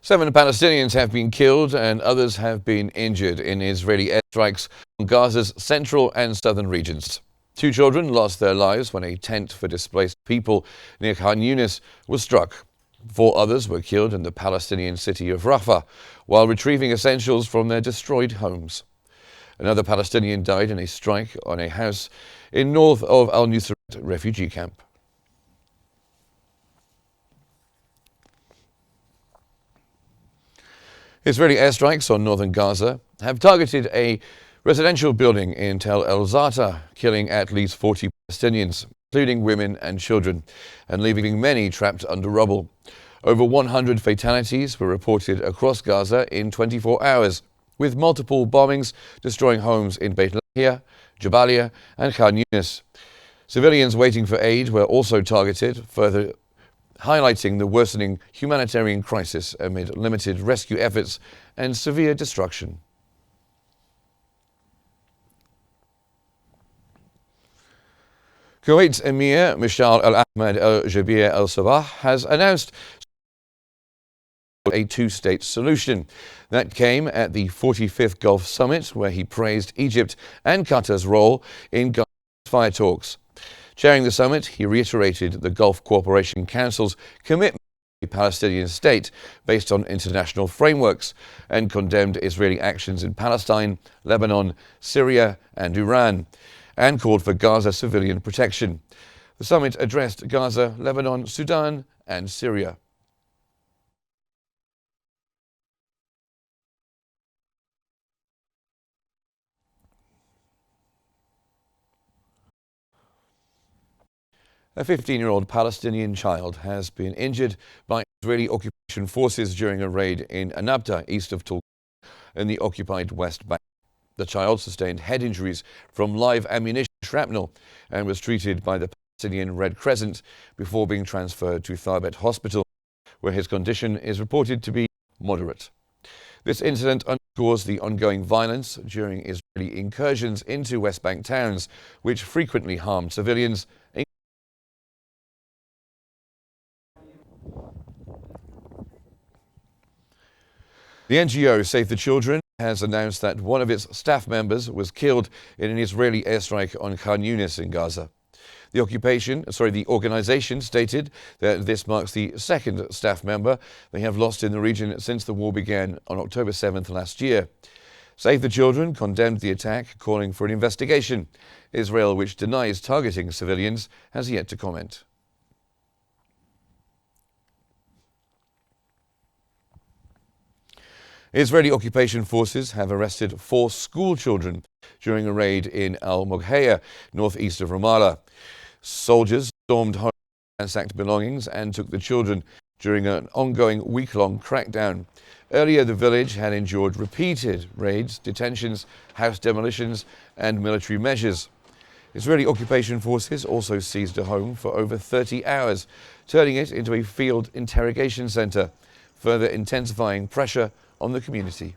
7 Palestinians have been killed and others have been injured in Israeli airstrikes on Gaza's central and southern regions. 2 children lost their lives when a tent for displaced people near Qnews was struck. 4 others were killed in the Palestinian city of Rafah while retrieving essentials from their destroyed homes. Another Palestinian died in a strike on a house in north of Al-Nusrat refugee camp. Israeli airstrikes on northern Gaza have targeted a residential building in Tel El-Zata, killing at least 40 Palestinians, including women and children, and leaving many trapped under rubble. Over 100 fatalities were reported across Gaza in 24 hours, with multiple bombings destroying homes in Beit Lahia, Jabalia and Qnews. Civilians waiting for aid were also targeted, further highlighting the worsening humanitarian crisis amid limited rescue efforts and severe destruction. Kuwait's Emir Mishal Al-Ahmad Al-Jabeer Al-Sabah has announced a 2-state solution. That came at the 45th Gulf Summit, where he praised Egypt and Qatar's role in Gaza's ceasefire talks. Chairing the summit, he reiterated the Gulf Cooperation Council's commitment to a Palestinian state based on international frameworks and condemned Israeli actions in Palestine, Lebanon, Syria and Iran, and called for Gaza civilian protection. The summit addressed Gaza, Lebanon, Sudan and Syria. A 15-year-old Palestinian child has been injured by Israeli occupation forces during a raid in Anabta, east of Tulkarm, in the occupied West Bank. The child sustained head injuries from live ammunition shrapnel and was treated by the Palestinian Red Crescent before being transferred to Tharbet Hospital, where his condition is reported to be moderate. This incident underscores the ongoing violence during Israeli incursions into West Bank towns, which frequently harm civilians. The NGO Save the Children has announced that one of its staff members was killed in an Israeli airstrike on Qnews in Gaza. The organization stated that this marks the 2nd staff member they have lost in the region since the war began on October 7th last year. Save the Children condemned the attack, calling for an investigation. Israel, which denies targeting civilians, has yet to comment. Israeli occupation forces have arrested 4 school children during a raid in Al-Mughayer, northeast of Ramallah. Soldiers stormed home, ransacked belongings and took the children during an ongoing week-long crackdown. Earlier, the village had endured repeated raids, detentions, house demolitions and military measures. Israeli occupation forces also seized a home for over 30 hours, turning it into a field interrogation center, further intensifying pressure on the community.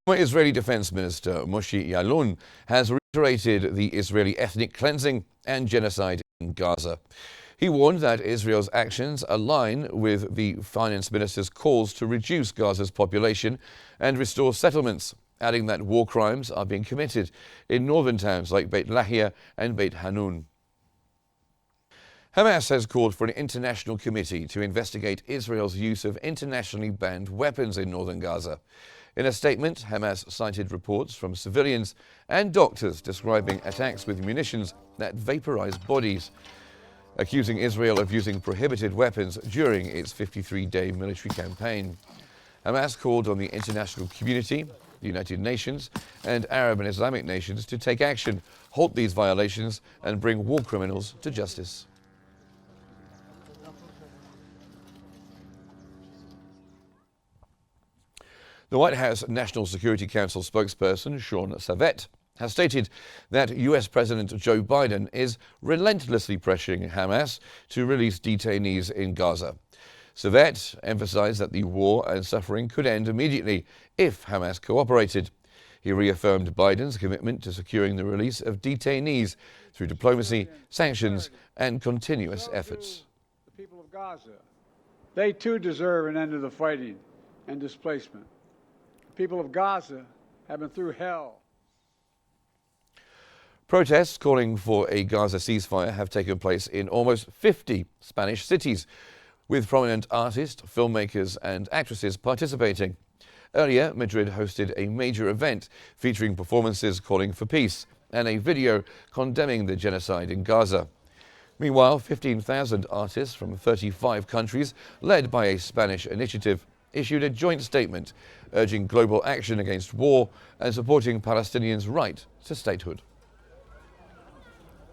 Former Israeli Defense Minister Moshe Yaalon has reiterated the Israeli ethnic cleansing and genocide in Gaza. He warned that Israel's actions align with the finance minister's calls to reduce Gaza's population and restore settlements, adding that war crimes are being committed in northern towns like Beit Lahia and Beit Hanun. Hamas has called for an international committee to investigate Israel's use of internationally banned weapons in northern Gaza. In a statement, Hamas cited reports from civilians and doctors describing attacks with munitions that vaporize bodies, accusing Israel of using prohibited weapons during its 53-day military campaign. Hamas called on the international community, the United Nations, and Arab and Islamic nations to take action, halt these violations, and bring war criminals to justice. The White House National Security Council spokesperson Sean Savette has stated that U.S. President Joe Biden is relentlessly pressuring Hamas to release detainees in Gaza. Savet emphasized that the war and suffering could end immediately if Hamas cooperated. He reaffirmed Biden's commitment to securing the release of detainees through diplomacy, sanctions, and continuous efforts. The people of Gaza, they too deserve an end to the fighting and displacement. The people of Gaza have been through hell. Protests calling for a Gaza ceasefire have taken place in almost 50 Spanish cities, with prominent artists, filmmakers and actresses participating. Earlier, Madrid hosted a major event featuring performances calling for peace and a video condemning the genocide in Gaza. Meanwhile, 15,000 artists from 35 countries, led by a Spanish initiative, issued a joint statement urging global action against war and supporting Palestinians' right to statehood.